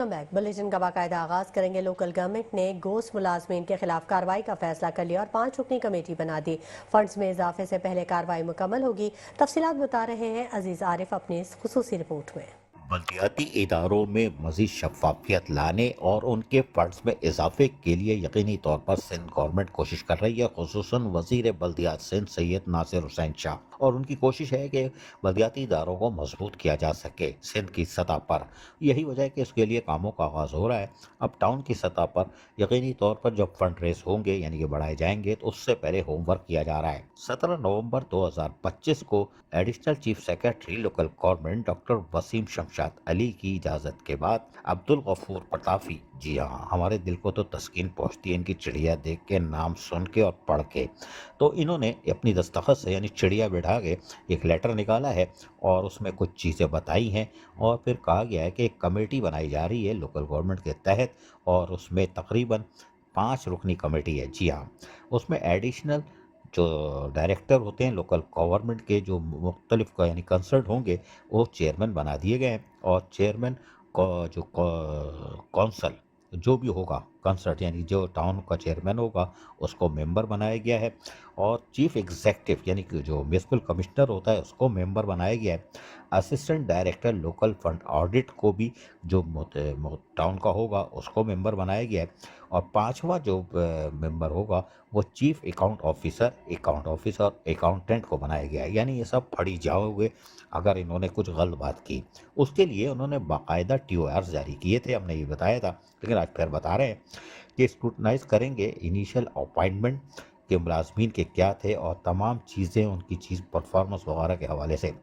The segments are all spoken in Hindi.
बुलेटिन का बाकायदा आगाज करेंगे। लोकल गवर्नमेंट ने गोश्त मुलाजमीन के खिलाफ कार्रवाई का फैसला कर लिया और 5 रुकनी कमेटी बना दी। फंड्स में इजाफे से पहले कार्रवाई मुकम्मल होगी। तफसीलात बता रहे हैं अजीज आरिफ अपनी इस खुसूसी रिपोर्ट में। बल्दियाती इदारों में मजीद शफाफियत लाने और उनके फंड्स में इजाफे के लिए यकीनी तौर पर सिंध गवर्नमेंट कोशिश कर रही है। खुसूसन वजीर बल्दियात सिंध सैयद नासिर हुसैन शाह, और उनकी कोशिश है कि बल्दियाती इदारों को मजबूत किया जा सके सिंध की सतह पर। यही वजह है कि इसके लिए कामों का आगाज़ हो रहा है। अब टाउन की सतह पर यकीनी तौर पर जब फंड रेस होंगे यानी कि बढ़ाए जाएंगे तो उससे पहले होमवर्क किया जा रहा है। 17 नवंबर 2025 को additional chief secretary local government doctor Wasim Shamshad Ali की इजाज़त के बाद अब्दुल गफूर प्रताफी, जी हाँ, हमारे दिल को तो तस्कीन पहुँचती है इनकी चिड़िया देख के, नाम सुन के और पढ़ के। तो इन्होंने अपनी दस्तखत से यानी चिड़िया बिठा के एक लेटर निकाला है और उसमें कुछ चीज़ें बताई हैं और फिर कहा गया है कि एक कमेटी बनाई जा रही है लोकल गवर्नमेंट के तहत और उसमें तकरीबन 5 रुकनी कमेटी है। जी हाँ, उसमें एडिशनल जो डायरेक्टर होते हैं लोकल गवर्नमेंट के, जो मुख्तलिफ यानी कंसर्ट होंगे, वो चेयरमैन बना दिए गए हैं। और चेयरमैन जो कौंसल जो भी होगा कंसर्ट यानी जो टाउन का चेयरमैन होगा उसको मेंबर बनाया गया है। और चीफ एग्जेक्टिव यानी कि जो म्यूनसिपल कमिश्नर होता है उसको मेंबर बनाया गया है। Assistant director local fund audit को भी जो टाउन का होगा उसको मेंबर बनाया गया है। और 5वां जो मेंबर होगा वो चीफ अकाउंट ऑफिसर अकाउंटेंट को बनाया गया है। यानी ये सब फड़ी जाओगे अगर इन्होंने कुछ गलत बात की। उसके लिए उन्होंने बाकायदा TOR जारी किए थे, हमने ये बताया था, लेकिन आज फिर बता रहे हैं कि स्क्रूटनाइज करेंगे इनिशियल अपॉइंटमेंट के मुलाजमीन के क्या थे और तमाम चीज़ें उनकी परफॉर्मेंस वगैरह के हवाले से,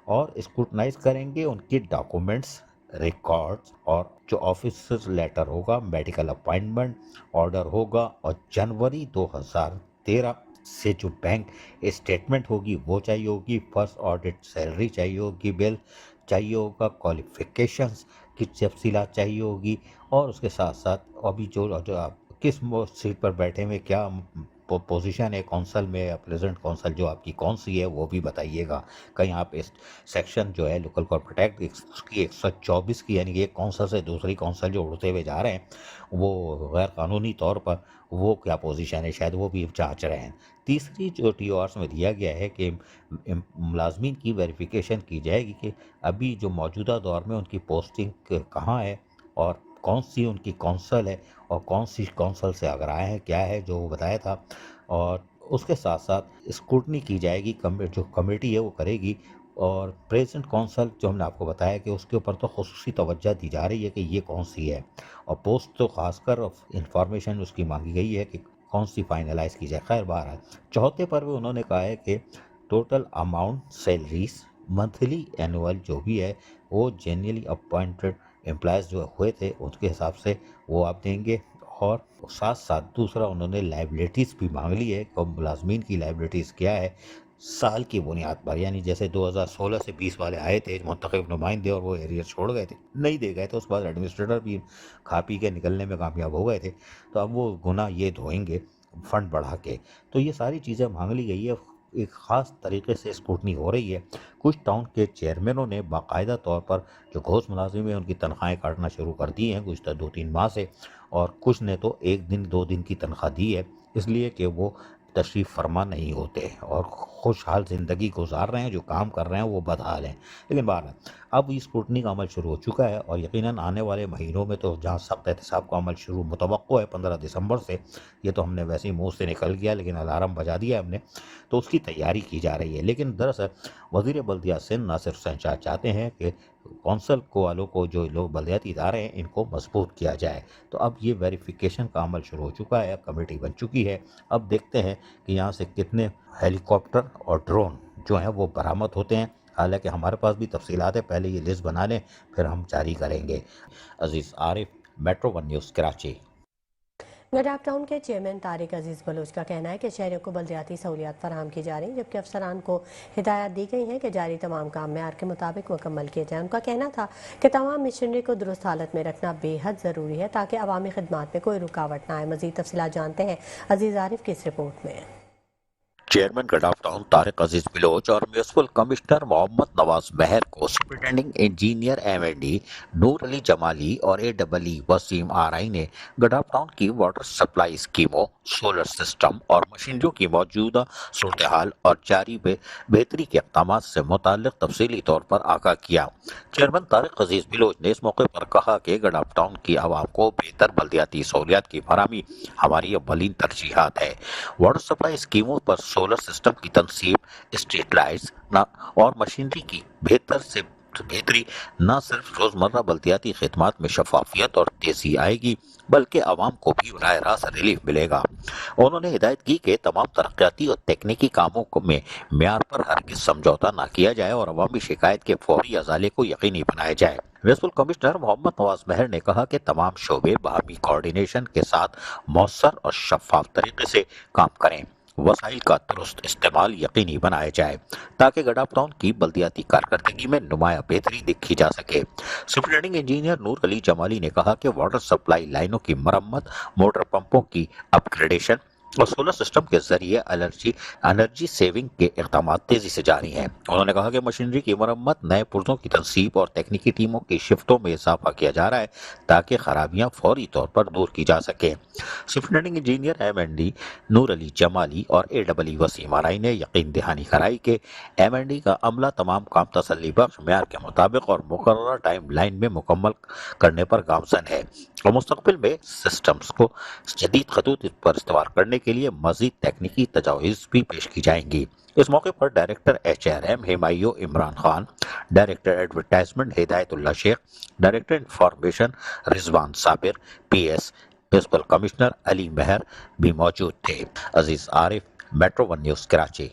और स्क्रूटनाइज करेंगे उनकी डॉक्यूमेंट्स, रिकॉर्ड्स, और जो ऑफिसर्स लेटर होगा, मेडिकल अपॉइंटमेंट ऑर्डर होगा, और जनवरी 2013 से जो बैंक स्टेटमेंट होगी वो चाहिए होगी, फर्स्ट ऑडिट सैलरी चाहिए होगी, बिल चाहिए होगा, क्वालिफिकेशंस की तफसीलात चाहिए होगी, और उसके साथ साथ अभी जो आप किस सीट पर बैठे हुए, क्या पोजीशन है कौंसल में, प्रेजेंट कौंसल जो आपकी कौन सी है वो भी बताइएगा। कहीं आप इस सेक्शन जो है लोकल कॉर्पोरेट एक्ट उसकी 124 की यानी कि एक कौंसल से दूसरी कौंसल जो उड़ते हुए जा रहे हैं वो गैर कानूनी तौर पर, वो क्या पोजीशन है शायद वो भी जांच रहे हैं। तीसरी जो TORs में दिया गया है कि मुलाजमीन की वेरिफिकेशन की जाएगी कि अभी जो मौजूदा दौर में उनकी पोस्टिंग कहाँ है और कौन सी उनकी कौंसल है और कौन सी कौंसल से अगर आए हैं क्या है जो बताया था। और उसके साथ साथ स्क्रूटनी की जाएगी, जो कमेटी है वो करेगी। और प्रेजेंट कौंसल जो हमने आपको बताया कि उसके ऊपर तो खुसूसी तवज्जो दी जा रही है कि ये कौन सी है, और पोस्ट तो खासकर इंफॉर्मेशन उसकी मांगी गई है कि कौन सी फाइनलाइज की जाए। खैर बहरहाल चौथे पर भी उन्होंने कहा है कि total amount salaries monthly annual जो भी है वो जेन्युइनली अपॉइंटेड एम्प्लॉयज़ जो हुए थे उसके हिसाब से वो आप देंगे। और साथ साथ दूसरा उन्होंने लाइबिलिटीज़ भी मांग ली है कि मुलाजमीन की लाइबिलिटीज़ क्या है साल की बुनियाद पर, यानी जैसे 2016 से 20 वाले आए थे मुंतखब नुमाइंदे और वो एरियर छोड़ गए थे, नहीं दे गए थे, उसके बाद एडमिनिस्ट्रेटर भी खा पी के निकलने में कामयाब हो गए थे, तो अब वो गुनाह ये धोएंगे फंड बढ़ा के। तो ये सारी चीज़ें मांग ली गई है, एक ख़ास तरीके से स्क्रूटनी हो रही है। कुछ टाउन के चेयरमैनों ने बाकायदा तौर पर जो घोष मुलाजिम है उनकी तनख्वाहें काटना शुरू कर दी हैं गुज़श्ता 2-3 माह से, और कुछ ने तो 1 दिन 2 दिन की तनख्वाह दी है इसलिए कि वो तशरीफ़ फरमा नहीं होते और खुशहाल ज़िंदगी गुजार रहे हैं, जो काम कर रहे हैं वो बदहाल हैं। लेकिन बहरहाल अब इस स्क्रूटनी का अमल शुरू हो चुका है और यकीनन आने वाले महीनों में तो जहाँ सख्त एहतसाब का अमल शुरू मुतवक्को है 15 दिसंबर से, ये तो हमने वैसे ही मुँह से निकल गया लेकिन अलार्म बजा दिया हमने, तो उसकी तैयारी की जा रही है। लेकिन दरअसल वज़ीर बल्दियात सिंध नासिर हुसैन शाह चाहते हैं कि कौंसल को वालों को, जो लोग बल्दियाती इदारे हैं, इनको मजबूत किया जाए। तो अब ये वेरिफिकेशन का अमल शुरू हो चुका है, अब कमेटी बन चुकी है। अब देखते हैं कि यहाँ से कितने हेलीकॉप्टर और ड्रोन जो हैं वो बरामद होते हैं। हालांकि हमारे पास भी तफसीलात है, पहले ये लिस्ट बना लें फिर हम जारी करेंगे। Aziz Arif, Metro 1 News, Karachi. Gadap town के चेयरमैन तारिक अजीज बलोच का कहना है कि शहरों को बल्दियाती सहूलियात फराहम की जा रही, जबकि अफसरान को हिदायत दी गई है कि जारी तमाम काम मेयार के मुताबिक मुकम्मल किए जाए। उनका कहना था कि तमाम मशीनरी को दुरुस्त हालत में रखना बेहद ज़रूरी है ताकि अवामी खिदमात में कोई रुकावट ना आए। मज़ीद तफसीलात जानते हैं अजीज आरिफ की इस रिपोर्ट में। चेयरमैन गडाफ टाउन तारिक अजीज बिलोच और म्यूनिसिपल कमिश्नर मोहम्मद नवाज मेहर को सुपरिटेंडिंग इंजीनियर एमएनडी नूर अली जमाली और एडब्ल्यू वसीम आरआई ने गडाफ टाउन की वाटर सप्लाई स्कीमों, सोलर सिस्टम और मशीनरियों की मौजूदा सूरत हाल और जारी बेहतरी के इक़दाम से मुताल्लिक तफसीली तौर पर आगाह किया। चेयरमैन तारिक अजीज बिलोच ने इस मौके पर कहा कि गडाफ टाउन की आवाम को बेहतर बल्दियाती सहूलियात की फराहमी हमारी अव्वलीन तरजीहात है। वाटर सप्लाई स्कीमों पर सोलर सिस्टम की तनसीब, स्ट्रीट लाइट्स और मशीनरी की बेहतरी न सिर्फ रोजमर्रा बल्दियाती खिदमात में शफाफियत और तेजी आएगी बल्कि आवाम को भी बराह रास्त रिलीफ मिलेगा। उन्होंने हिदायत की कि तमाम तरक्याती और तकनीकी कामों में म्यार पर हरगिज समझौता न किया जाए और अवामी शिकायत के फौरी अजाले को यकीनी बनाया जाए। म्युनिसिपल कमिश्नर मोहम्मद नवाज मेहर ने कहा कि तमाम शोबे बाहमी कोऑर्डिनेशन के साथ मौसर और शफाफ तरीके से काम करें, वसाइल का दुरुस्त इस्तेमाल यकीनी बनाया जाए ताकि गडाफ टाउन की बल्दियाती कारकर्दगी में नुमाया बेहतरी देखी जा सके। सुपरिटेंडिंग इंजीनियर नूर अली जमाली ने कहा कि वाटर सप्लाई लाइनों की मरम्मत, मोटर पंपों की अपग्रेडेशन और सोलर सिस्टम के जरिए एनर्जी सेविंग के इक़दाम तेजी से जारी हैं। उन्होंने कहा कि मशीनरी की मरम्मत, नए पुर्जों की तनसीब और तकनीकी टीमों की शिफ्टों में इजाफा किया जा रहा है ताकि खराबियां फौरी तौर पर दूर की जा सके। सुपरिटेंडिंग इंजीनियर एमएनडी नूर अली जमाली और एडब्ल्यू वसीम आरआई ने यकीन दहानी कराई कि एमएनडी का अमला तमाम काम तसल्ली बख्श म्यार के मुताबिक और मुकर्रर टाइम लाइन में मुकम्मल करने पर गामजन है और मुस्तकबिल में सिस्टम्स को जदीद खतूत पर इस्तेमाल करने के लिए मजीद तकनीकी तजावीज़ भी पेश की जाएंगी। इस मौके पर director HRM Humayun Imran Khan, director advertisement Hidayatullah Shaikh, director information Rizwan Sabir, PS municipal commissioner Ali Mehar भी मौजूद थे। Aziz Arif, Metro 1 News Karachi.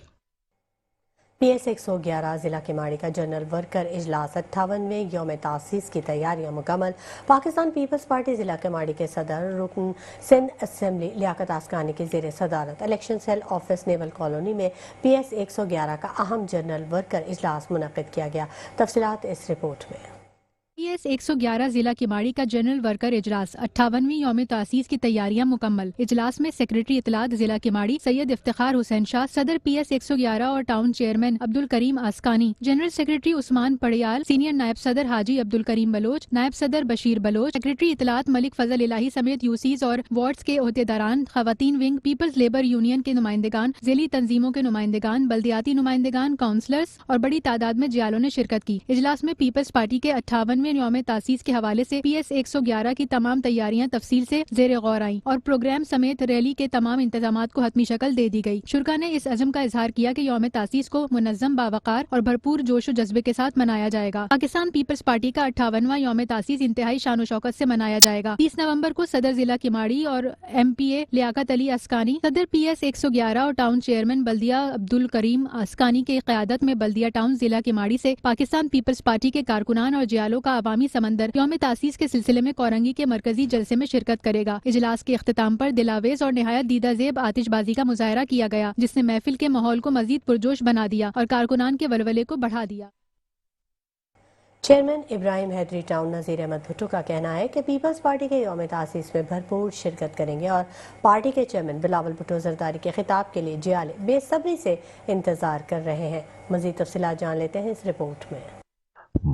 PS 111 जिला किमाड़ी का जनरल वर्कर इजलास 58वें यौम तासीस की तैयारियां मुकम्मल। पाकिस्तान पीपल्स पार्टी जिला किमाड़ी के सदर रुकन सिंध असम्बली लियाकत आसकानी की जेर सदारत election cell office naval colony में PS 111 का अहम जनरल वर्कर इजलास मुनक्किद किया गया। तफसीलात इस रिपोर्ट में। PS 111 जिला किमाड़ी का जनरल वर्कर इजलास 58वीं यौम तासीस की तैयारियां मुकम्मल। इजलास में सेक्रेटरी इतलात जिला किमाड़ी सैयद इफ्तिखार हुसैन शाह, सदर PS 111 और town chairman Abdul Karim आसकानी, general secretary Usman पड़ियाल, senior नायब सदर हाजी अब्दुल करीम बलोच, नायब सदर बशीर बलोच, सेक्रेटरी इतलात मलिक फजल इलाही समेत यूसीज और वार्ड्स के ओहदेदारान, खवातीन विंग, पीपल्स लेबर यूनियन के नुमाइंदगान, जिली तंजीमों के नुमाइंदगान, बल्दियाती नुमाइंदगान, काउंसलर्स और बड़ी तादाद में जियालों ने शिरकत की। इजलास में पीपल्स पार्टी के 58वें यौम तासीस के हवाले से PS 111 की तमाम तैयारियां तफसील से जेर गौर आई और प्रोग्राम समेत रैली के तमाम इंतजामात को हतमी शक्ल दे दी गई। शुरा ने इस अज़म का इजहार किया कि यौम तासीस को मुनज़्ज़म, बावकार और भरपूर जोश व जज्बे के साथ मनाया जाएगा। पाकिस्तान पीपल्स पार्टी का 58वां यौम तासीस इंतहाई शान शौकत से मनाया जाएगा। 30 नवंबर को सदर जिला किमाड़ी और MPA लियाकत अली आसकानी, सदर PS 111 और टाउन चेयरमैन बल्दिया अब्दुल करीम आसकानी के क़यादत में बल्दिया टाउन जिला किमाड़ी से पाकिस्तान पीपल्स पार्टी के कारकुनान और जियालों का अवामी समंदर यौम तासीस के सिलसिले में कोरंगी के मरकजी जलसे में शिरकत करेगा। इजलास के इख्तिताम पर दिलावेज और निहायत दीदाजेब आतिशबाजी का मुजाहरा किया गया, जिसने महफिल के माहौल को मजीद पुरजोश बना दिया और कारकुनान के वलवले को बढ़ा दिया। चेयरमैन इब्राहिम हैदरी टाउन नज़ीर अहमद भुट्टो का कहना है कि पीपल्स पार्टी के यौम तासीस में भरपूर शिरकत करेंगे और पार्टी के चेयरमैन बिलावल भुट्टो जरदारी के खिताब के लिए जियाले बेसब्री से इंतजार कर रहे हैं। मजीद तफसीलात जान लेते हैं इस रिपोर्ट में।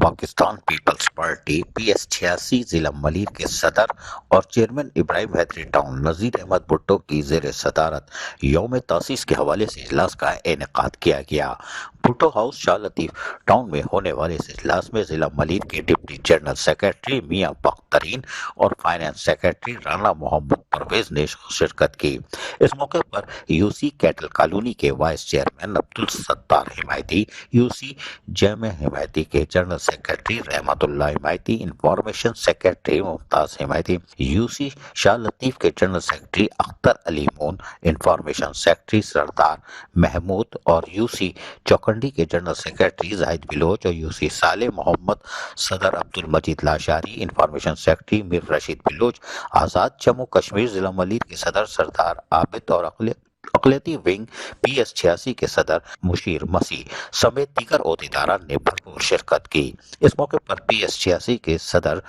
पाकिस्तान पीपल्स पार्टी PS 86 जिला मलीर के सदर और चेयरमैन इब्राहिम हैदरी टाउन नज़ीर अहमद भुट्टो की जेर सदारत यौम तासीस के हवाले से इजलास का इनेकाद किया गया। भुट्टो हाउस शाह लतीफ टाउन में होने वाले इस इजलास में जिला मलीर के deputy general secretary Mian Bakhtarin और फाइनेंस सेक्रेटरी राना मोहम्मद परवेज ने शिरकत की। इस मौके पर यूसी कैटल कॉलोनी के vice chairman Abdul Sattar Himayati, UC Jam Himayati के general secretary Rahmatullah Himayati, information secretary Mumtaz Himayati, UC Shah Latif के general secretary Akhtar Ali Moon, information secretary Sardar Mahmood और यूसी चौकंडी के जनरल सेक्रेटरी जाहिद बिलोच और यूसी साले मोहम्मद, सदर अब्दुल मजीद लाशारी, इंफॉर्मेशन सेक्रेटरी मीर रशीद बिलोच, आज़ाद जम्मू कश्मीर जिला मलीर के सदर सरदार आबिद और अकलियती विंग PS 86 के सदर मुशीर मसीह समेत दीगर ओहदेदारान ने भरपूर शिरकत की। इस मौके पर PS 86 के सदर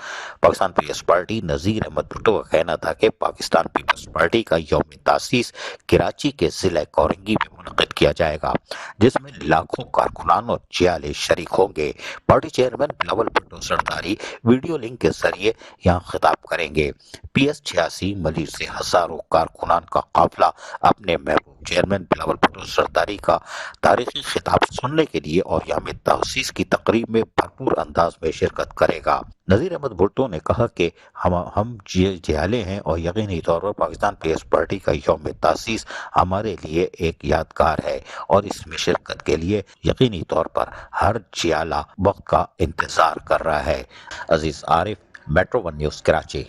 पाकिस्तान पीपल्स पार्टी नज़ीर अहमद भुट्टो का कहना था कि पाकिस्तान पीपल्स पार्टी का यौम तासीस कराची के जिला कोरंगी में मुनक्किद किया जाएगा, जिसमें लाखों कारकुनान और जियाले शरीक होंगे। Party chairman Bilawal Bhutto Zardari video link के जरिए यहाँ खिताब करेंगे। PS86 मलिर से हजारों कारकुनान का काफिला अपने महबूब चेयरमैन बिलावल भुट्टो सरदारी का तारीखी खिताब सुनने के लिए और यौम तहसीस की तकरीब में भरपूर अंदाज में शिरकत करेगा। नजीर अहमद भुट्टो ने कहा कि हम जियाले हैं और यकीनी तौर पर पाकिस्तान पीएस पार्टी का यौम तहसीस हमारे लिए एक यादगार है और इसमें शिरकत के लिए यकीनी तौर पर हर जियाला वक्त का इंतजार कर रहा है। Aziz Arif, Metro 1 News, Karachi.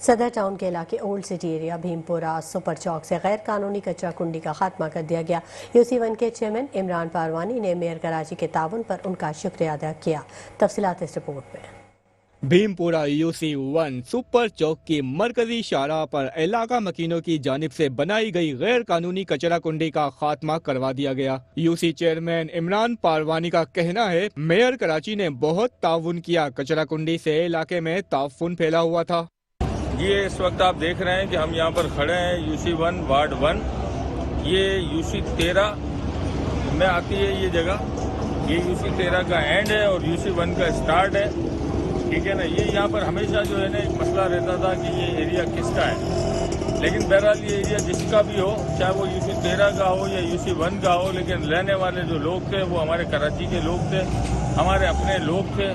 Saddar town के इलाके old city area Bhimpura super चौक से गैर कानूनी कचरा कुंडी का खात्मा कर दिया गया। UC1 के चेयरमैन इमरान पारवानी ने मेयर कराची के ताउन पर उनका शुक्रिया अदा किया। तफसीलात इस रिपोर्ट में। भीमपुरा UC1 सुपर चौक की मरकजी शाहराह पर इलाका मकीनों की जानिब से बनाई गई गैर कानूनी कचरा कुंडी का खात्मा करवा दिया गया। UC चेयरमैन इमरान पारवानी का कहना है, मेयर कराची ने बहुत ताउन किया, कचरा कुंडी से इलाके में ताउन फैला हुआ था। ये इस वक्त आप देख रहे हैं कि हम यहाँ पर खड़े हैं UC1 वार्ड 1। ये UC13 में आती है ये जगह। ये UC13 का एंड है और UC1 का स्टार्ट है, ठीक है ना। ये यहाँ पर हमेशा जो है ना एक मसला रहता था कि ये एरिया किसका है, लेकिन बहरहाल ये एरिया जिसका भी हो, चाहे वो UC13 का हो या UC1 का हो, लेकिन रहने वाले जो लोग थे वो हमारे कराची के लोग थे, हमारे अपने लोग थे।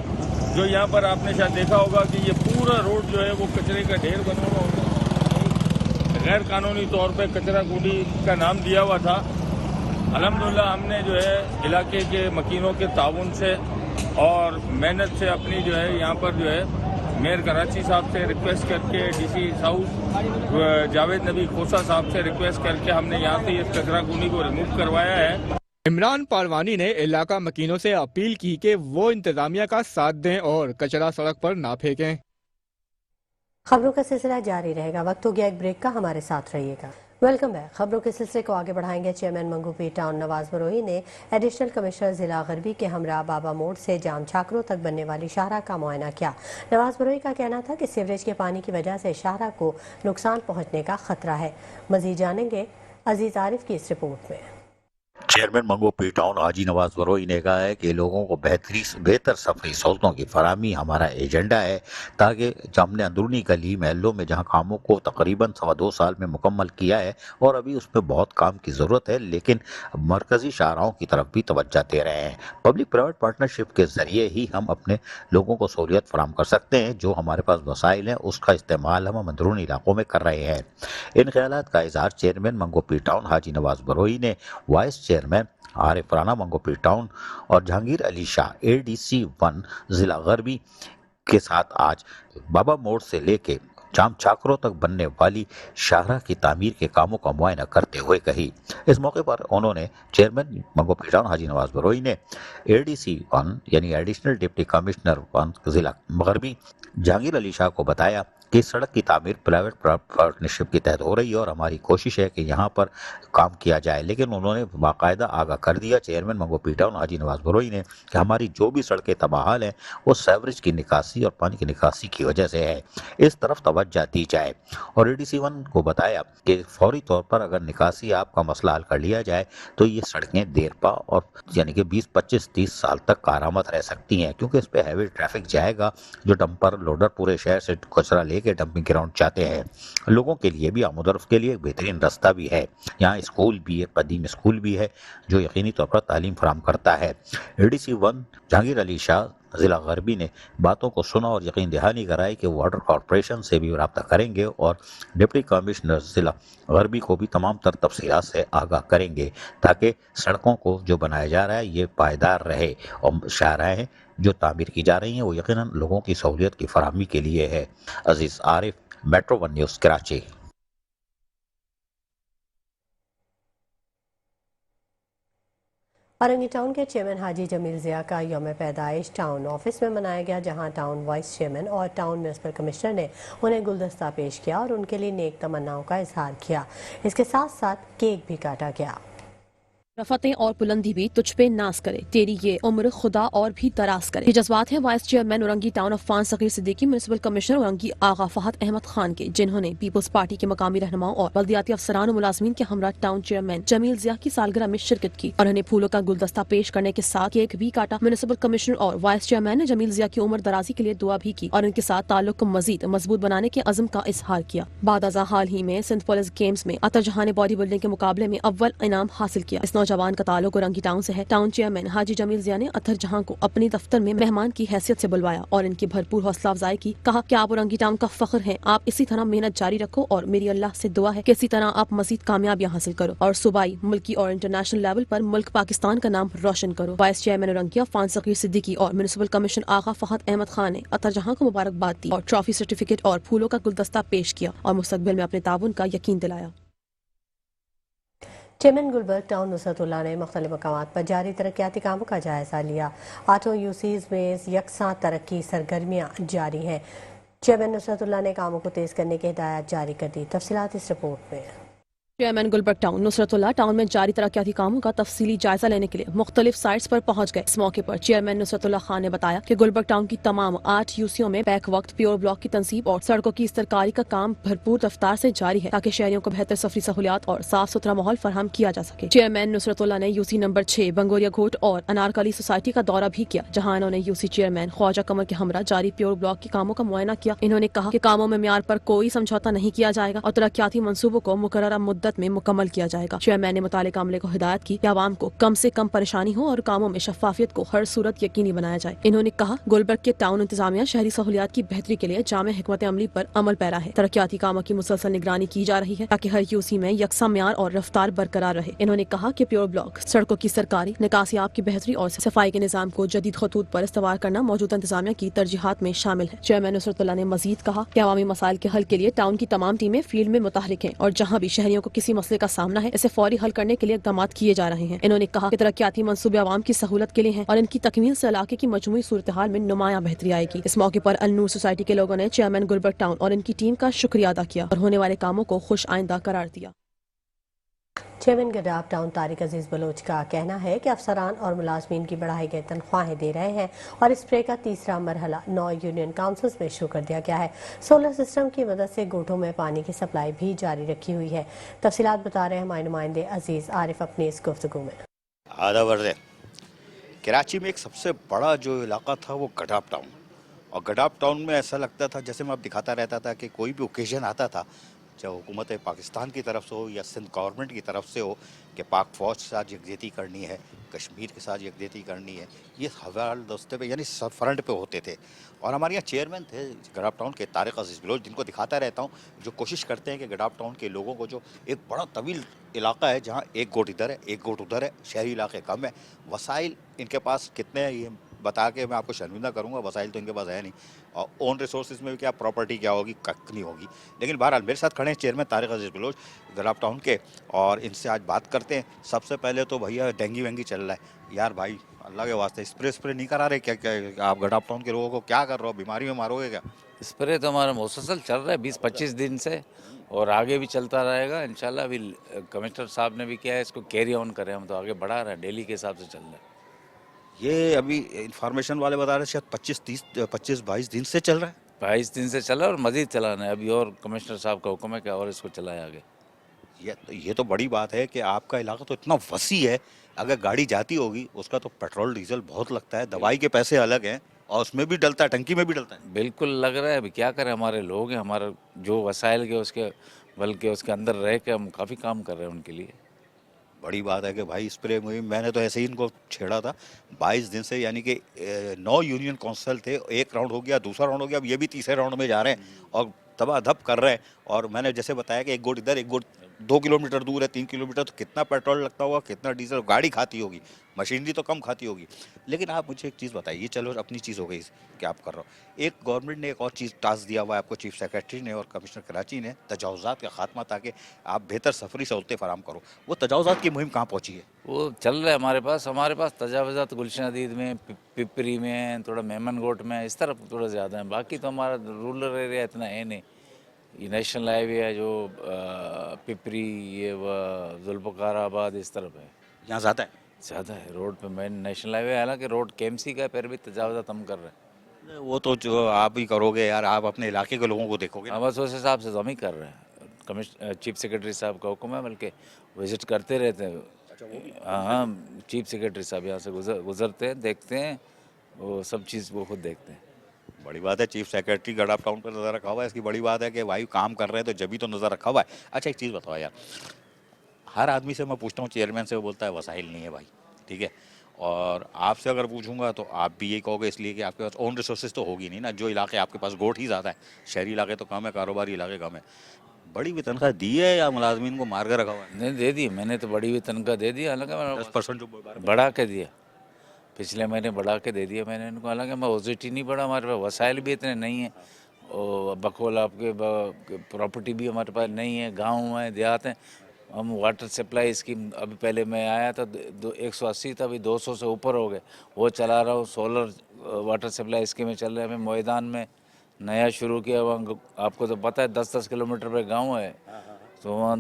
जो यहाँ पर आपने शायद देखा होगा कि ये पूरा रोड जो है वो कचरे का ढेर बना हुआ होता, गैर कानूनी तौर पे कचरा कुंडी का नाम दिया हुआ था। अल्हम्दुलिल्लाह हमने जो है इलाके के मकीनों के ताउन से और मेहनत से अपनी जो है यहाँ पर जो है मेयर कराची साहब से रिक्वेस्ट करके, DC साउथ जावेद नबी खोसा साहब से रिक्वेस्ट करके हमने यहाँ से इस कचरा कुंडी को रिमूव करवाया है। इमरान पारवानी ने इलाका मकीनों से अपील की कि वो इंतजामिया का साथ दें और कचरा सड़क पर ना फेंकें। खबरों का सिलसिला जारी रहेगा। वक्त हो गया एक ब्रेक का, हमारे साथ रहिएगा। Welcome back. खबरों के सिलसिले को आगे बढ़ाएंगे। चेयरमैन मंगूपीर टाउन नवाज बरोही ने एडिशनल कमिश्नर जिला गरबी के हमरा बाबा मोड़ से जाम छाकरों तक बनने वाली शाहराह का मुआयना किया। नवाज बरोही का कहना था कि सीवरेज के पानी की वजह से शाहराह को नुकसान पहुंचने का खतरा है। मजीद जानेंगे अजीज आरिफ की इस रिपोर्ट में। चेयरमैन मंगूपीर टाउन हाजी नवाज बरोही ने कहा है कि लोगों को बेहतर सफरी सहूलतों की फराहमी हमारा एजेंडा है, ताकि हमने अंदरूनी गली महलों में जहां कामों को तकरीबन 2.25 साल में मुकम्मल किया है और अभी उसमें बहुत काम की ज़रूरत है, लेकिन मरकज़ी शाहराहों की तरफ भी तवज्जो दे रहे हैं। पब्लिक प्राइवेट पार्टनरशिप के ज़रिए ही हम अपने लोगों को सहूलियत फराहम कर सकते हैं। जो हमारे पास वसाइल हैं उसका इस्तेमाल हम अंदरूनी इलाकों में कर रहे हैं। इन ख्यालात का इज़हार चेयरमैन मंगूपीर टाउन हाजी नवाज बरोही ने vice chairman Arif Rana Manghopir town और जहांगीर अली शाह ADC 1 जिला गरबी के साथ आज बाबा मोड़ से लेके जाम छाकरों तक बनने वाली शाहराह की तामीर के कामों का मुआयना करते हुए कही। इस मौके पर उन्होंने चेयरमैन मंगूपीर टाउन हाजी नवाज बरोही ने ADC 1 यानी एडिशनल डिप्टी कमिश्नर 1 जिला गरबी जहांगीर अली शाह को बताया कि सड़क की तामीर प्राइवेट पार्टनरशिप के तहत हो रही है और हमारी कोशिश है कि यहाँ पर काम किया जाए, लेकिन उन्होंने बाकायदा आगाह कर दिया चेयरमैन मंगूपीर टाउन हाजी नवाज बरोही ने कि हमारी जो भी सड़कें तबाहाल हैं वो सेवरेज की निकासी और पानी की निकासी की वजह से है, इस तरफ तवज्जो दी जाए। और ADC 1 को बताया कि फौरी तौर पर अगर निकासी आपका मसला हल कर लिया जाए तो ये सड़कें देरपा और यानी कि 20, 25, 30 साल तक कारामद रह सकती हैं, क्योंकि इस पर हैवी ट्रैफिक जाएगा। जो डंपर लोडर पूरे शहर से कचरा के डंपिंग ग्राउंड चाहते हैं, लोगों के लिए भी आमदरफ के लिए एक बेहतरीन रास्ता भी है। यहाँ स्कूल भी है, कदीम स्कूल भी है जो यकीनी तौर पर तालीम फराहम करता है। ADC 1 जहांगीर अली शाह जिला गरबी ने बातों को सुना और यकीन दहानी कराई कि वाटर कॉरपोरेशन से भी रब्ता करेंगे और डिप्टी कमिश्नर जिला गरबी को भी तमाम तर तफसीलात से आगाह करेंगे, ताकि सड़कों को जो बनाया जा रहा है ये पायदार रहे और शाहराहें जो तामीर की जा रही हैं वो यकीनन लोगों की सहूलियत की फराहमी के लिए है। Aziz Arif, Metro 1 News, Karachi. Orangi town के चेयरमैन हाजी जमील जिया का यौम पैदाइश टाउन ऑफिस में मनाया गया, जहां टाउन वाइस चेयरमैन और टाउन म्यूनिसिपल कमिश्नर ने उन्हें गुलदस्ता पेश किया और उनके लिए नेक तमन्नाओं का इजहार किया। इसके साथ साथ केक भी काटा गया। रफतें और बुलंदी भी तुझ पे नाज करे, तेरी ये उम्र खुदा और भी दराज करे। ये जज्बात हैं vice chairman Orangi town Affan Saghir Siddiqui, municipal commissioner Orangi Agha Fahad Ahmed Khan के, जिन्होंने पीपल्स पार्टी के मकामी रहनुमाओं और बल्दियाती अफसरान और मुलाजमीन के हमरा टाउन चेयरमैन जमील जिया की सालगिरह में शिरकत की और उन्हें फूलों का गुलदस्ता पेश करने के साथ केक भी काटा। म्युनिसिपल कमिश्नर और वाइस चेयरमैन ने जमील जिया की उम्र दराजी के लिए दुआ भी की और उनके साथ ताल्लुक को मजीद मजबूत बनाने के अज़म का इजहार किया। बादअज़ा हाल ही में सिंध पुलिस गेम्स में अतर जहां ने बॉडी बिल्डिंग के मुकाबले में अव्वल इनाम हासिल किया। इस नौजवान का ताल्लुक औरंगी टाउन से है। टाउन चेयरमैन हाजी जमील जिया ने अतर जहां को अपने दफ्तर में मेहमान की हैसियत से बुलवाया और इनकी भरपूर हौसला अफजाई की। कहा कि आप औरंगी टाउन का फख्र हैं, आप इसी तरह मेहनत जारी रखो और मेरी अल्लाह से दुआ है कि इसी तरह आप मजीद कामयाबियां हासिल करो और सूबाई, मुल्की और इंटरनेशनल लेवल पर मुल्क पाकिस्तान का नाम रोशन करो। वाइस चेयरमैन औरंगी अफान सगीर सिद्दीकी और म्युनिसिपल कमिश्नर आगा फहद अहमद खान ने अतर जहां को मुबारकबाद दी और ट्रॉफी, सर्टिफिकेट और फूलों का गुलदस्ता पेश किया और मुस्तकबिल में अपने ताउन का यकीन दिलाया। चेयरमैन गुलबर्ग टाउन नुसरतुल्लाह ने मुख्तलिफ मकामात पर जारी तरक्याती कामों का जायजा लिया। 8 यूसीज में यकसा तरक्की सरगर्मियाँ जारी हैं। चेयरमैन नुसरतुल्लाह ने कामों को तेज करने की हिदायत जारी कर दी। तफसीलात इस रिपोर्ट में। चेयरमैन गुलबर्ग टाउन नुसरतुल्लाह टाउन में जारी तरक्याती कामों का तफसीली जायजा लेने के लिए मुख्तलिफ साइट्स पर पहुंच गए। इस मौके पर चेयरमैन नुसरतुल्लाह खान ने बताया कि गुलबर्ग टाउन की तमाम 8 यूसीओं में बैक वक्त प्योर ब्लॉक की तंसीब और सड़कों की इस्तरकारी का काम भरपूर रफ्तार से जारी है ताकि शहरियों को बेहतर सफरी सहूलियात और साफ सुथरा माहौल फराहम किया जा सके। चेयरमैन नुसरतुल्लाह ने यूसी नंबर 6 बंगोरिया घोट और अनारकली सोसाइटी का दौरा भी किया, जहाँ इन्होंने यूसी चेयरमैन ख्वाजा कमर के हमरा जारी प्योर ब्लॉक के कामों का मुआयना किया। इन्होंने कहा कि कामों में म्यार पर कोई समझौता नहीं किया जाएगा और तरक्याती मंसूबों को मुकर्ररा मुद्दत में मुकम्मल किया जाएगा। चेयरमैन ने मुतालिका अमले को हिदायत की कि आवाम को कम से कम परेशानी हो और कामों में शफाफियत को हर सूरत यकीनी बनाया जाए। इन्होंने कहा गुलबर्ग के टाउन इंतजामिया शहरी सहूलियात की बेहतरी के लिए जामे हिकमत अमली पर अमल पैरा है। तरक्याती कामों की मुसलसल निगरानी की जा रही है ताकि हर यूसी में यकसा म्यार और रफ्तार बरकरार रहे। इन्होंने कहा कि प्योर ब्लॉक, सड़कों की सरकारी, निकासियाब की बेहतरी और सफाई के निजाम को जदीद खतूत पर इस्तवार करना मौजूदा इंतजामिया की तरजीहात में शामिल है। चेयरमैन नुसरतुल्लाह ने मजीद कहा कि अवामी मसाइल के हल के लिए टाउन की तमाम टीमें फील्ड में मुतहरिक हैं और जहाँ भी शहरियों को किसी मसले का सामना है इसे फौरी हल करने के लिए इक़दाम किए जा रहे हैं। इन्होंने कहा कि तरक्याती मंसूबे आवाम की सहूलत के लिए हैं और इनकी तकमील से इलाके की मजमूई सूरत हाल में नुमाया बेहतरी आएगी। इस मौके पर अल-नूर सोसाइटी के लोगों ने चेयरमैन गुलबर्ग टाउन और इनकी टीम का शुक्रिया अदा किया और होने वाले कामों को खुश आइंदा करार दिया। चेयरमैन गडाब टाउन तारिक अजीज बलोच का कहना है कि अफसरान और मुलाजमीन की बढ़ाई गई तनख्वाहें दे रहे हैं और स्प्रे का तीसरा मरहला 9 यूनियन काउंसिल्स में शुरू कर दिया गया है। सोलर सिस्टम की मदद से गोठों में पानी की सप्लाई भी जारी रखी हुई है। तफसीलात बता रहे हैं हमारे नुमाइंदे अजीज आरिफ अपनी इस गुफ्तगू में। आधा वर्ष कराची में एक सबसे बड़ा जो इलाका था वो गडाब टाउन, और गडाब टाउन में ऐसा लगता था जैसे मैं अब दिखाता रहता था कि कोई भी ओकेजन आता था, चाहे हुकूमत पाकिस्तान की तरफ से हो या सिंध गवर्नमेंट की तरफ से हो कि पाक फ़ौज के साथ यकजहती करनी है, कश्मीर के साथ यकजहती करनी है, ये हवाल दस्ते पे यानी सब फ्रंट पे होते थे। और हमारे यहाँ चेयरमैन थे गडाब टाउन के तारिक अजीज बलोच, जिनको दिखाता रहता हूँ, जो कोशिश करते हैं कि गडाब टाउन के लोगों को, जो एक बड़ा तवील इलाका है जहाँ एक गोट इधर है एक गोट उधर है, शहरी इलाके कम है, वसाइल इनके पास कितने हैं ये बता के मैं आपको शर्मिंदा करूंगा, वसाइल तो इनके पास है नहीं, और ओन रिसोर्सेज में भी क्या प्रॉपर्टी क्या होगी, कख नहीं होगी। लेकिन बहरहाल मेरे साथ खड़े हैं chairman Tariq Aziz Bloch गडाब town के, और इनसे आज बात करते हैं। सबसे पहले तो भैया डेंगू वेंगी चल रहा है यार, भाई अल्लाह के वास्ते स्प्रे नहीं करा रहे क्या? क्या आप गडाब टाउन के लोगों को क्या कर रहे हो, बीमारी में मारोगे क्या? स्प्रे तो हमारा मुसलसल चल रहा है 20-25 दिन से और आगे भी चलता रहेगा इंशाल्लाह। अभी कमिश्नर साहब ने भी किया है, इसको कैरी ऑन करें, हम तो आगे बढ़ा रहे हैं, डेली के हिसाब से चल रहा है। ये अभी इंफॉर्मेशन वाले बता रहे शायद 25-22 दिन से चल रहा है। 22 दिन से चला और मजीद चलाना है अभी, और कमिश्नर साहब का हुक्म है कि और इसको चलाए आगे। ये तो बड़ी बात है कि आपका इलाका तो इतना वसी है, अगर गाड़ी जाती होगी उसका तो पेट्रोल डीजल बहुत लगता है, दवाई के पैसे अलग हैं और उसमें भी डलता है, टंकी में भी डलता है। बिल्कुल लग रहा है, अभी क्या करें, हमारे लोग हैं, हमारा जो वसाइल के उसके बल्कि उसके अंदर रह के हम काफ़ी काम कर रहे हैं उनके लिए। बड़ी बात है कि भाई स्प्रे मुहिम मैंने तो ऐसे ही इनको छेड़ा था 22 दिन से, यानी कि 9 यूनियन काउंसिल थे, एक राउंड हो गया, दूसरा राउंड हो गया, अब ये भी तीसरे राउंड में जा रहे हैं और दबाधब कर रहे हैं। और मैंने जैसे बताया कि एक गोट इधर एक गोट 2 किलोमीटर दूर है, 3 किलोमीटर, तो कितना पेट्रोल लगता होगा, कितना डीजल गाड़ी खाती होगी, मशीनरी तो कम खाती होगी। लेकिन आप मुझे एक चीज़ बताइए, चलो अपनी चीज़ हो गई कि आप कर रहे हो, एक गवर्नमेंट ने एक और चीज़ टास्क दिया हुआ है आपको, चीफ सेक्रेटरी ने और कमिश्नर कराची ने, तजावुज़ात का खात्मा, ताकि आप बेहतर सफरी सहूलतें फराम करो। वो तजावुज़ात की मुहिम कहाँ पहुँची है? वो चल रहा है हमारे पास तजावुज़ात गुलशन अदीद में, पिपरी में, थोड़ा मेमन गोट में, इस तरफ थोड़ा ज़्यादा है। बाकी तो हमारा रूरल एरिया इतना है नहीं। ये नेशनल हाईवे है जो पिपरी, ये जुल्फ़िकार आबाद, इस तरफ है। यहाँ ज़्यादा है। ज़्यादा है रोड पे, मेन नेशनल हाईवे है, हालांकि रोड केएमसी का है, फिर भी तजावज़ात हम कर रहे हैं। वो तो जो आप ही करोगे यार, आप अपने इलाके के लोगों को देखोगे ना। हाँ, बस उस हिसाब से तो हम ही कर रहे हैं। चीफ सेक्रेटरी साहब का हुक्म है, बल्कि विजिट करते रहते हैं। हाँ, चीफ सेक्रेटरी साहब यहाँ से गुजरते हैं, देखते हैं, वो सब चीज़ वो खुद देखते हैं। बड़ी बात है, चीफ सेक्रेटरी गडाप टाउन पर नजर रखा हुआ है। इसकी बड़ी बात है कि भाई काम कर रहे हैं तो जब भी तो नजर रखा हुआ है। अच्छा, एक चीज़ बताओ यार, हर आदमी से मैं पूछता हूँ, चेयरमैन से, वो बोलता है वसाइल नहीं है भाई, ठीक है। और आपसे अगर पूछूंगा तो आप भी यही कहोगे, इसलिए कि आपके पास ओन रिसोर्सेज तो होगी नहीं ना। जो इलाके आपके पास गोट ही ज़्यादा है, शहरी इलाके तो कम है, कारोबारी इलाके कम है। बड़ी भी तनख्वाह दी है या मुलाजमीन को मार कर रखा हुआ है? नहीं, दे दी मैंने तो, बड़ी हुई तनख्वाह दे दी, हालांकि 10% जो बढ़ा के दिया, पिछले महीने बढ़ा के दे दिया मैंने इनको। हालांकि मैं ओजिटी नहीं बढ़ा, हमारे पास वसाइल भी इतने नहीं हैं, और बकौल आपके प्रॉपर्टी भी हमारे पास नहीं है, गांव है, देहात हैं। हम वाटर सप्लाई स्कीम, अभी पहले मैं आया था 180 था, अभी 200 से ऊपर हो गए, वो चला रहा हूँ। सोलर वाटर सप्लाई स्कीमें चल रहे हैं। हमें मैदान में नया शुरू किया, वहाँ आपको तो पता है 10-10 किलोमीटर पे गाँव है, तो वहाँ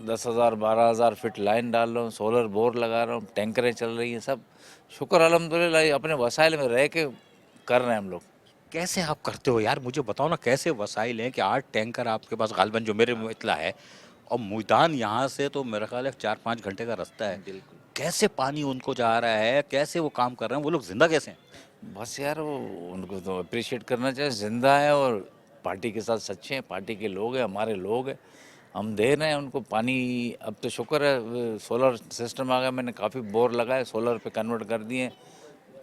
10,000-12,000 फीट लाइन डाल रहा हूँ, सोलर बोर लगा रहा हूँ, टैंकरें चल रही हैं, सब शुक्र अल्हम्दुलिल्लाह अपने वसाइल में रह के कर रहे हैं हम लोग। कैसे आप करते हो यार, मुझे बताओ ना, कैसे वसाइल हैं कि 8 टैंकर आपके पास गालबन, जो मेरे में इतला है, और मैदान यहाँ से तो मेरा ख्याल है 4-5 घंटे का रास्ता है। बिल्कुल। कैसे पानी उनको जा रहा है, कैसे वो काम कर रहे हैं, वो लोग जिंदा कैसे हैं? बस यार, वो उनको तो अप्रिशिएट करना चाहिए, जिंदा है और पार्टी के साथ सच्चे हैं, पार्टी के लोग हैं, हमारे लोग हैं, हम दे रहे हैं उनको पानी। अब तो शुक्र है सोलर सिस्टम आ गया, मैंने काफ़ी बोर लगाए, सोलर पे कन्वर्ट कर दिए,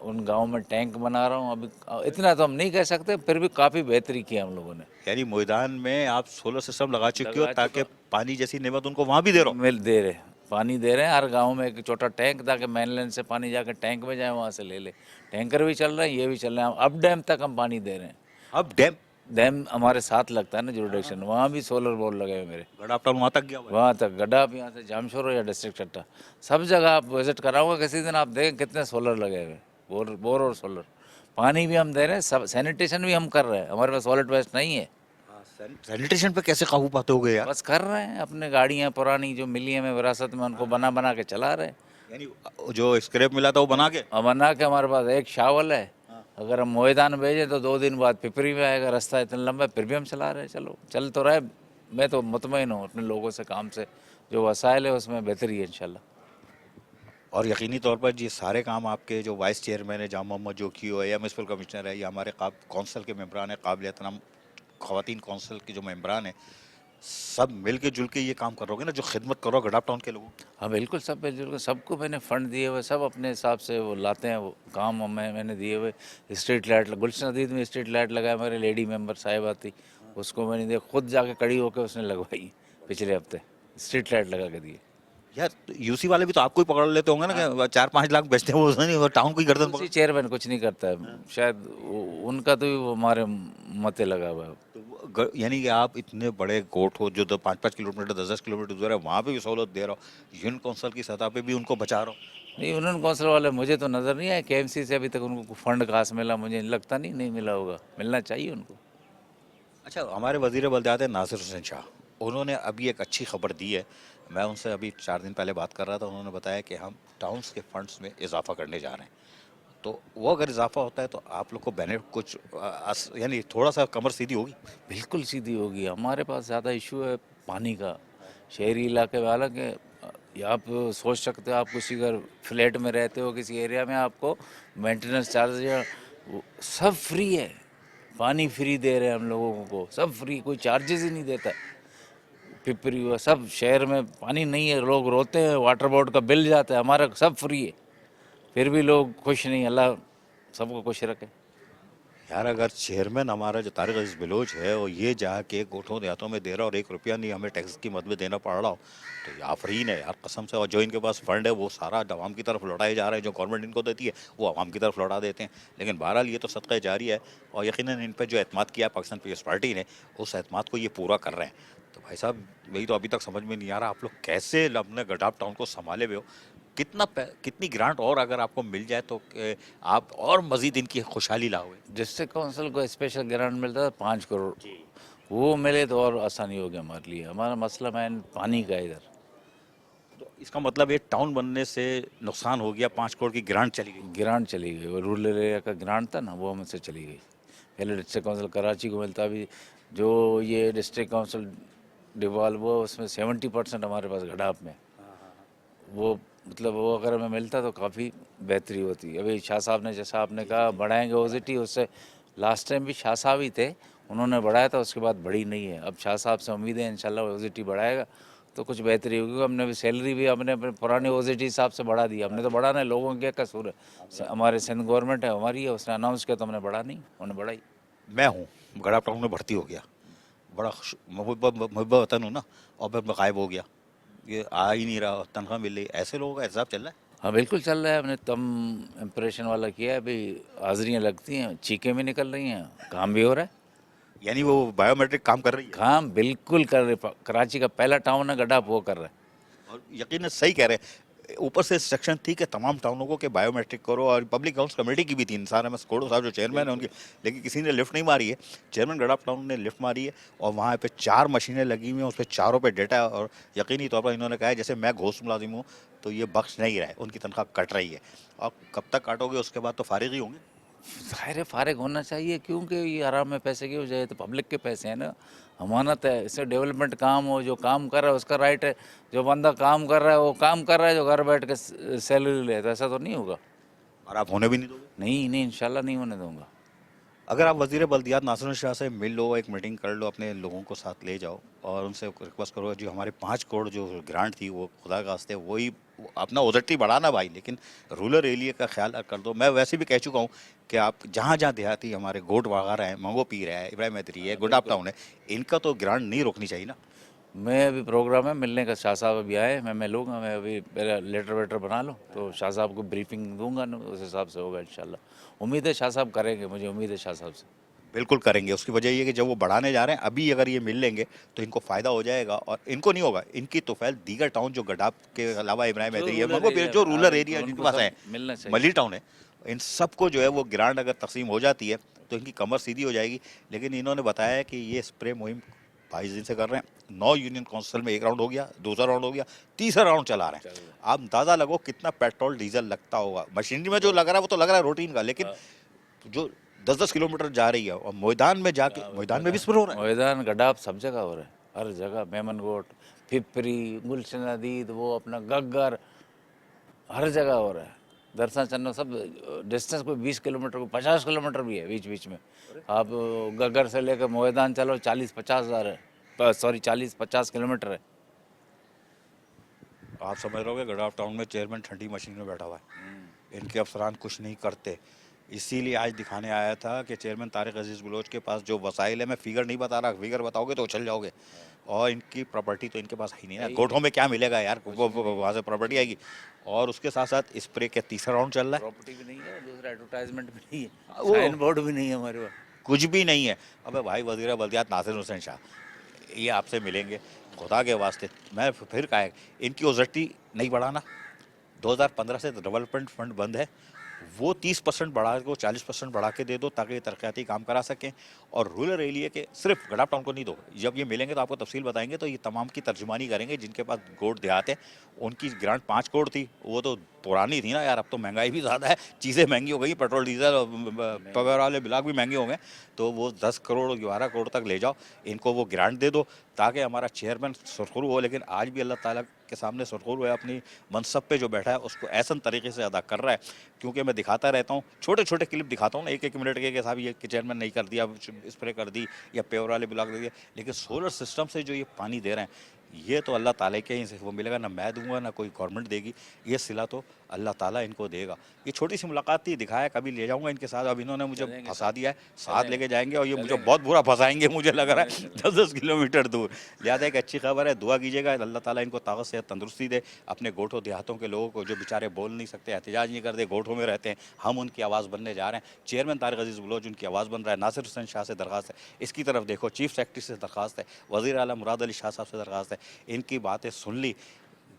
उन गाँव में टैंक बना रहा हूँ। अभी इतना तो हम नहीं कह सकते, फिर भी काफ़ी बेहतरी की हम लोगों ने। यानी मैदान में आप सोलर सिस्टम लगा चुके हो ताकि पानी जैसी नेमत उनको वहाँ भी दे रहा हो? मिल दे रहे, पानी दे रहे हैं हर गांव में, एक छोटा टैंक, ताकि मेनलैंड से पानी जाकर टैंक में जाए, वहाँ से ले ले। टैंकर भी चल रहे हैं, ये भी चल रहे हैं, अब डैम तक हम पानी दे रहे हैं। अब डैम हमारे साथ लगता है ना जुरिडिक्शन, वहाँ भी सोलर बोर्ड लगे हुए मेरे, गडाप टाउन वहाँ तक गया हुआ है। वहाँ तक गड्ढा, यहाँ से जामशोर या डिस्ट्रिक्ट चट्टा, सब जगह आप विजिट कराऊंगा किसी दिन, आप देखें कितने सोलर लगे हुए, बोर और सोलर। पानी भी हम दे रहे हैं, सब सैनिटेशन भी हम कर रहे हैं, हमारे पास सॉलिड वेस्ट नहीं है। सैनिटेशन पे कैसे काबू पाते होगे यार? बस कर रहे हैं, अपने गाड़ियाँ पुरानी जो मिली है हमें विरासत में, उनको बना बना के चला रहे हैं। यानी जो स्क्रैप मिला था वो बना के? बना के हमारे पास एक शावल है, अगर हम मैदान भेजें तो 2 दिन बाद पिपरी में आएगा, रास्ता इतना लंबा है, फिर भी हम चला रहे हैं। चलो, चल तो रहे। मैं तो मुतमईन हूँ अपने लोगों से, काम से, जो वसाइल है उसमें बेहतरी है इंशाल्लाह। और यकीनी तौर पर ये सारे काम आपके जो वाइस चेयरमैन है जाम मोहम्मद जोकी हो, या म्यूनसिपल कमिश्नर है, या हमारे कौंसिल के मेम्बरान है, काबिल एहतराम ख़वातीन कौंसिल के जो मेम्बरान है, सब मिल के जुल के ये काम करोगे ना, जो खिदमत करो गडाप टाउन के लोगों की? हाँ बिल्कुल, सब मिलजुल कर, सबको मैंने फ़ंड दिए हुए, सब अपने हिसाब से वो लाते हैं, वो काम मैंने दिए हुए। स्ट्रीट लाइट, गुलशन अदीद में स्ट्रीट लाइट लगाया, मेरे लेडी मेंबर साहिबा थी, उसको मैंने दिया, खुद जाके खड़ी होकर उसने लगवाई, पिछले हफ्ते स्ट्रीट लाइट लगा के दिए। यार यूसी वाले भी तो आपको ही पकड़ लेते होंगे ना कि 4-5 लाख बेचते हैं, वो नहीं, वो टाउन की गर्दन पकड़। चेयरमैन कुछ नहीं करता है, शायद उनका तो हमारे मते लगा हुआ है। यानी कि आप इतने बड़े गोट हो जो 5-5 किलोमीटर 10-10 किलोमीटर दूर है, वहाँ पे भी सहूलत दे रहा हो, यूनियन कौंसिल की सतह पे भी उनको बचा रहा हो। नहीं, यूनियन कौंसिल वाले मुझे तो नज़र नहीं आए, केएमसी से अभी तक उनको फंड कहाँ से मिला, मुझे लगता नहीं मिला होगा, मिलना चाहिए उनको। अच्छा, हमारे वज़ीर बल्दियात नासिर हुसैन शाह, उन्होंने अभी एक अच्छी खबर दी है। मैं उनसे अभी 4 दिन पहले बात कर रहा था, उन्होंने बताया कि हम टाउन्स के फंड्स में इजाफा करने जा रहे हैं। तो वो अगर इजाफा होता है तो आप लोग को बेनिफिट कुछ यानी थोड़ा सा कमर सीधी होगी? बिल्कुल सीधी होगी। हमारे पास ज़्यादा इशू है पानी का, शहरी इलाके में। हालांकि आप सोच सकते हो, आप किसी अगर फ्लैट में रहते हो किसी एरिया में, आपको मेंटेनेंस चार्ज सब फ्री है, पानी फ्री दे रहे हैं हम लोगों को, सब फ्री, कोई चार्जेस ही नहीं देता। पिपरी हुआ, सब शहर में पानी नहीं है, लोग रोते हैं, वाटर बोर्ड का बिल जाता है, हमारा सब फ्री है, फिर भी लोग खुश नहीं। अल्लाह सबको खुश रखे। यार अगर चेयरमैन हमारा जो तारिक अजीज बलोच है, और ये जाके गोठों देहातों में दे रहा और 1 रुपया नहीं हमें टैक्स की मद में देना पड़ रहा हो, तो ये आफरीन है यार, कसम से। और जो इनके पास फंड है वो सारा आवाम की तरफ लौटाए जा रहे हैं, जो गवर्नमेंट इनको देती है वो आवाम की तरफ लौटा देते हैं। लेकिन बहरहाल ये तो सदक़ा जारी है, और यकीनन इन पर जो एतमाद किया है पाकिस्तान पीपल्स पार्टी ने, उस एतमाद को ये पूरा कर रहे हैं। तो भाई साहब, यही तो अभी तक समझ में नहीं आ रहा, आप लोग कैसे अपने गडाप टाउन को संभाले हुए हो? कितनी ग्रांट और अगर आपको मिल जाए तो आप और मजीद इनकी खुशहाली लाओगे? डिस्ट्रिक्ट काउंसिल को स्पेशल ग्रांट मिलता है 5 करोड़, वो मिले तो और आसानी होगी हमारे लिए। हमारा मसला मैन पानी का इधर। तो इसका मतलब ये टाउन बनने से नुकसान हो गया, 5 करोड़ की ग्रांट चली गई। ग्रांट चली गई, वो रूरल एरिया का ग्रांट था ना, वो हमसे चली गई। पहले डिस्ट्रिक्ट काउंसिल कराची को मिलता, भी जो ये डिस्ट्रिक्ट काउंसिल डिवॉल्व हुआ उसमें 70% हमारे पास घड़ाप में, वो मतलब वो अगर हमें मिलता तो काफ़ी बेहतरी होती। अभी शाह साहब ने, जैसा आपने कहा, बढ़ाएंगे ओजिटी, उससे लास्ट टाइम भी शाह साहब ही थे, उन्होंने बढ़ाया था, उसके बाद बढ़ी नहीं है। अब शाह साहब से उम्मीद है इंशाल्लाह ओजिटी बढ़ाएगा तो कुछ बेहतरी होगी। हमने भी सैलरी भी अपने पुराने ओजिटी हिसाब से बढ़ा दी, हमने तो बढ़ाना है, लोगों के क्या कसूर है, हमारे सिंध गवर्नमेंट है, हमारी है, उसने अनाउंस किया तो हमने बढ़ा नहीं, उन्होंने बढ़ाई। मैं हूँ गड़ाप टाउन में भर्ती हो गया, बड़ा मुहब्बत वतन हूँ ना, और मैं गायब हो गया, ये आ ही नहीं रहा, तनख्वाह मिल रही, ऐसे लोगों का हिसाब चल रहा है। हाँ बिल्कुल चल रहा है, हमने तम इम्प्रेशन वाला किया है, अभी हाजिरियाँ लगती हैं, चीखें भी निकल रही हैं, काम भी हो रहा है। यानी वो बायोमेट्रिक काम कर रही है। काम बिल्कुल कर रहे, कराची का पहला टाउन है गडाप, वो कर रहा है। और यकीन सही कह रहे हैं, ऊपर से सेक्शन थी कि तमाम टाउनों को के बायोमेट्रिक करो, और पब्लिक अकाउंट्स कमेटी की भी थी, इंसान अहमद कोड़ो साहब जो चेयरमैन है उनकी, लेकिन किसी ने लिफ्ट नहीं मारी है। चेयरमैन गडाप टाउन ने लिफ्ट मारी है, और वहाँ पे 4 मशीनें लगी हुई हैं, उस पर चारों पे डेटा है, और यकीनी तौर पर इन्होंने कहा है जैसे मैं घोष मुलाजिम हूँ तो ये बख्श नहीं रहा है, उनकी तनख्वाह कट रही है। और कब तक काटोगे, उसके बाद तो फारिग ही होंगे। ज़ाहिर फारिग होना चाहिए, क्योंकि ये आराम में पैसे क्यों जाए, तो पब्लिक के पैसे हैं ना, अमानत है, इससे डेवलपमेंट काम हो, जो काम कर रहा है उसका राइट है, जो बंदा काम कर रहा है वो काम कर रहा है, जो घर बैठ के सैलरी ले, तो ऐसा तो नहीं होगा। और आप होने भी नहीं दोगे। नहीं नहीं, इंशाल्लाह नहीं होने दूंगा। अगर आप वज़ीर बल्दियात नासिर शाह से मिल लो, एक मीटिंग कर लो, अपने लोगों को साथ ले जाओ और उनसे रिक्वेस्ट करो, जो हमारे 5 करोड़ जो ग्रांट थी वो खुदा का वास्ते वही अपना ओजटी बढ़ाना भाई, लेकिन रूरल एरिया का ख्याल कर दो। मैं वैसे भी कह चुका हूँ कि आप जहाँ जहाँ देहाती हमारे गोट वगैरह हैं, मंगो पीर है, इब्राहिम मैत्री है, गुडाप टाउन है, इनका तो ग्रांट नहीं रोकनी चाहिए ना। मैं अभी प्रोग्राम है मिलने का, शाह साहब अभी आए, मैं मिलूंगा, मैं अभी मेरा लेटर वेटर बना लो तो शाह साहब को ब्रीफिंग दूंगा ना, उस हिसाब से होगा इंशाल्लाह। उम्मीद है शाह साहब करेंगे, मुझे उम्मीद है शाह साहब से। बिल्कुल करेंगे। उसकी वजह ये है कि जब वो बढ़ाने जा रहे हैं, अभी अगर ये मिल लेंगे तो इनको फ़ायदा हो जाएगा, और इनको नहीं होगा, इनकी तोफ़ैल दीगर टाउन जो गडाप के अलावा इब्राहिम मैत्री है, मंगो पीर जो रूरल एरिया जिनके पास है, मली टाउन है, इन सबको जो है वो ग्रांट अगर तकसीम हो जाती है तो इनकी कमर सीधी हो जाएगी। लेकिन इन्होंने बताया है कि ये स्प्रे मुहिम 22 दिन से कर रहे हैं। 9 यूनियन काउंसिल में 1 राउंड हो गया, दूसरा राउंड हो गया, तीसरा राउंड चला रहे हैं। आप अंदाज़ा लगो कितना पेट्रोल डीजल लगता होगा। मशीनरी में जो लग रहा है वो तो लग रहा है रूटीन का, लेकिन जो 10-10 किलोमीटर जा रही है, और मैदान में जाके, मैदान में भी स्प्रे हो रहा है। मैदान गडाप सब जगह हो रहा है, हर जगह, मेमनगोट, फिपरी, गुलशन नदीद, वो अपना गग्गर, हर जगह हो रहा है। दरसा चन्नो सब डिस्टेंस कोई 20 किलोमीटर को 50 किलोमीटर भी है बीच बीच में। आप गग्गर से लेकर मैदान चलो 40-50 हज़ार है, सॉरी 40-50 किलोमीटर है। आप समझ रहे हो गडाप टाउन में चेयरमैन ठंडी मशीन में बैठा हुआ है, इनके अफसरान कुछ नहीं करते। इसीलिए आज दिखाने आया था कि चेयरमैन तारिक अजीज़ बलोच के पास जो वसाइल है, मैं फिगर नहीं बता रहा, फिगर बताओगे तो उछल जाओगे, और इनकी प्रॉपर्टी तो इनके पास है ही नहीं ना। गोठों में क्या मिलेगा यार, वहाँ से प्रॉपर्टी आएगी। और उसके साथ साथ स्प्रे के तीसरा राउंड चल रहा है। प्रॉपर्टी भी नहीं है, दूसरा एडवर्टाइजमेंट भी नहीं है, साइन बोर्ड भी नहीं है हमारे पास, कुछ भी नहीं है। अबे भाई वज़ीर बल्दियात नासिर हुसैन शाह, ये आपसे मिलेंगे, खुदा के वास्ते मैं फिर कहा है, इनकी ओजटी नहीं बढ़ाना। 2015 से डेवलपमेंट फंड बंद है, वो 30% बढ़ा के, वो 40% बढ़ा के दे दो, ताकि तरक्याती काम करा सकें। और रूरल एरिया के सिर्फ गडाप टाउन को नहीं दो, जब ये मिलेंगे तो आपको तफसील बताएंगे, तो ये तमाम की तर्जुमानी करेंगे। जिनके पास गोट देहात है, उनकी ग्रांट 5 करोड़ थी, वो तो पुरानी थी ना यार, अब तो महंगाई भी ज़्यादा है, चीज़ें महंगी हो गई, पेट्रोल डीजल पावर वाले ब्लाक भी महंगे हो गए, तो वो 10 करोड़ 11 करोड़ तक ले जाओ, इनको वो ग्रांट दे दो, ताकि हमारा चेयरमैन सुरखरू हो। लेकिन आज भी अल्लाह ताला के सामने सुरखरू है, अपनी मनसब पे जो बैठा है उसको ऐसा तरीके से अदा कर रहा है। क्योंकि मैं दिखाता रहता हूँ, छोटे छोटे क्लिप दिखाता हूँ ना, 1-1 मिनट के साहब ये चेयरमैन नहीं कर दिया, स्प्रे कर दी, या पेवर वाले ब्लॉक दे दिया, लेकिन सोलर सिस्टम से जो ये पानी दे रहे हैं, ये तो अल्लाह ताला के ही से वो मिलेगा, ना मैं दूंगा ना कोई गवर्नमेंट देगी, ये सिला तो अल्लाह ताला इनको देगा। ये छोटी सी मुलाकात थी, दिखाया, कभी ले जाऊंगा इनके साथ। अब इन्होंने मुझे फंसा दिया है, साथ लेके जाएंगे, और ये मुझे बहुत बुरा फंसाएंगे, मुझे लग रहा है 10-10 किलोमीटर दूर। लिहाजा एक अच्छी खबर है, दुआ कीजिएगा अल्लाह ताला इनको ताकत से तंदुरुस्ती दे। अपने गोठों देहातों के लोगों को जो बेचारे बोल नहीं सकते, एहतजाज नहीं करते, गोठों में रहते हैं, हम उनकी आवाज़ बनने जा रहे हैं। चेयरमैन तारिक अजीज़ बलोच उनकी आवाज़ बन रहा है। नासिर हुसैन शाह से दरख्वास्त है, इसकी तरफ देखो, चीफ सेक्रेटरी से दरख्वास्त है, वज़ीर आला मुराद अली शाह साहब से दरख्वास्त है, इनकी बातें सुन ली।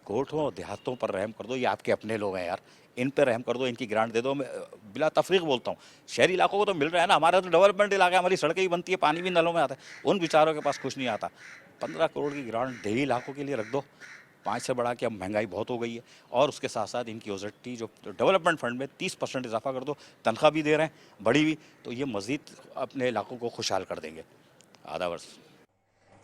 गोठों देहातों पर रहम कर दो, ये आपके अपने लोग हैं यार, इन पर रहम कर दो, इनकी ग्रांट दे दो। मैं बिला तफरीक बोलता हूँ, शहरी इलाकों को तो मिल रहा है ना, हमारा तो डेवलपमेंट इलाका है, हमारी सड़कें ही बनती है, पानी भी नलों में आता है, उन बेचारों के पास कुछ नहीं आता। 15 करोड़ की ग्रांट देही इलाकों के लिए रख दो, 5 से बढ़ा के अब महंगाई बहुत हो गई है, और उसके साथ साथ इनकी ओजेटी जो डेवलपमेंट फंड में 30% इजाफा कर दो, तनख्वाह भी दे रहे हैं बड़ी भी, तो ये मज़ीद अपने इलाकों को खुशहाल कर देंगे। आधा वर्ष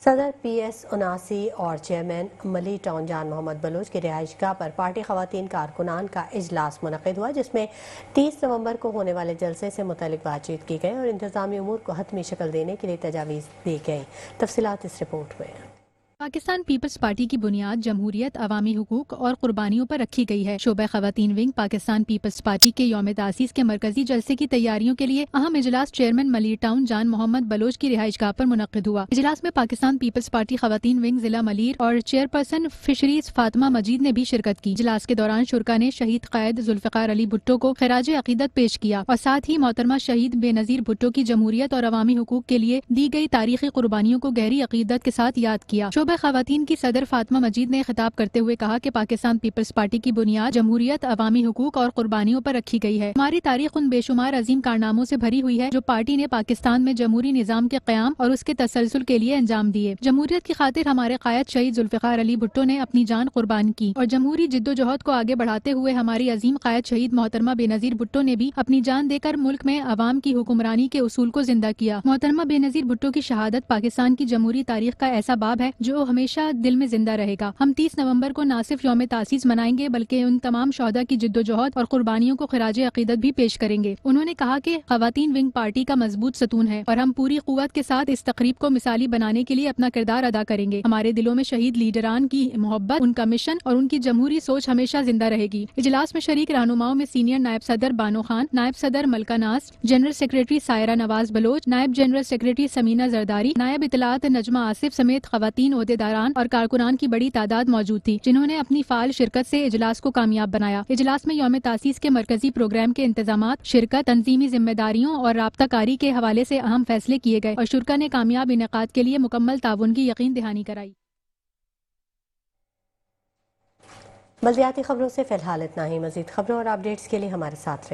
सदर PS 79 और चेयरमैन मली टाउन जान मोहम्मद बलोच की रिहाइशगाह पर पार्टी खवातीन कारकुनान का इजलास मुनक़िद हुआ, जिसमें 30 नवंबर को होने वाले जलसे से मुतल्लिक बातचीत की गई और इंतज़ामी उमूर को हतमी शक्ल देने के लिए तजावीज़ दी गई। तफसीलात इस रिपोर्ट में। पाकिस्तान पीपल्स पार्टी की बुनियाद जमहूरियत, अवामी हुकूक और कुर्बानियों पर रखी गई है। शोबा खवातीन विंग पाकिस्तान पीपल्स पार्टी के यौम तासीस के मरकजी जलसे की तैयारियों के लिए अहम इजलास चेयरमैन मली टाउन जान मोहम्मद बलोच की रिहाइशगाह पर मुनक़िद हुआ। इजलास में पाकिस्तान पीपल्स पार्टी खवातीन विंग जिला मलीर और चेयरपर्सन फिशरीज फातिमा मजीद ने भी शिरकत की। इजलास के दौरान शुरा ने शहीद कायद जुल्फ़िकार अली भुट्टो को खिराज अकीदत पेश किया और साथ ही मोहतरमा शहीद बेनज़ीर भुट्टो की जमहूरियत और अवामी हुकूक के लिए दी गई तारीखी कुर्बानियों को गहरी अकीदत के साथ याद किया। शोबा खवातीन की सदर फातिमा मजीद ने खिताब करते हुए कहा कि पाकिस्तान पीपल्स पार्टी की बुनियाद जमहूरियत, अवामी हुकूक और कुर्बानियों पर रखी गई है। हमारी तारीख उन बेशुमार अजीम कारनामों से भरी हुई है जो पार्टी ने पाकिस्तान में जमहूरी निजाम के क़याम और उसके तसलसल के लिए अंजाम दिए। जमहूरियत की खातिर हमारे कायद शहीद जुल्फ़िकार अली भुट्टो ने अपनी जान कुर्बान की और जमहूरी जिद्दोजहद को आगे बढ़ाते हुए हमारी अजीम कायद शहीद मोहतरमा बेनज़ीर भुट्टो ने भी अपनी जान देकर मुल्क में अवाम की हुक्मरानी के उसूल को जिंदा किया। मोहतरमा बेनज़ीर भुट्टो की शहादत पाकिस्तान की जमहूरी तारीख का ऐसा बाब है जो हमेशा दिल में जिंदा रहेगा। हम 30 नवंबर को न सिर्फ यौम तासीस मनाएंगे बल्कि उन तमाम शोहदा की जिद्दोजहद और कुर्बानियों को खिराज अकीदत भी पेश करेंगे। उन्होंने कहा कि खवातीन विंग पार्टी का मजबूत सतून है और हम पूरी कुव्वत के साथ इस तकरीब को मिसाली बनाने के लिए अपना किरदार अदा करेंगे। हमारे दिलों में शहीद लीडरान की मोहब्बत, उनका मिशन और उनकी जमहूरी सोच हमेशा जिंदा रहेगी। इजलास में शरीक रहनुमाओं में सीनियर नायब सदर बानो खान, नायब सदर मलका नाज, जनरल सेक्रेटरी सायरा नवाज बलोच, नायब जनरल सेक्रेटरी समीना जरदारी, नायब इतलात नजमा आसिफ समेत खवातीन ओहदेदारान और कारकुनान की बड़ी तादाद मौजूद थी, जिन्होंने अपनी फाल शिरकत से इजलास को कामयाब बनाया। इजलास में यौम तासीस के मरकजी प्रोग्राम के इंतजामात, शिरकत, तंजीमी जिम्मेदारियों और राब्ताकारी के हवाले से अहम फैसले किए गए और शुरा ने कामयाब इनेकाद के लिए मुकम्मल ताउन की यकीन दहानी कराई। बल्दियाती खबरों से फिलहाल इतना ही। मजीद खबरों और अपडेट्स के लिए हमारे साथ रहें।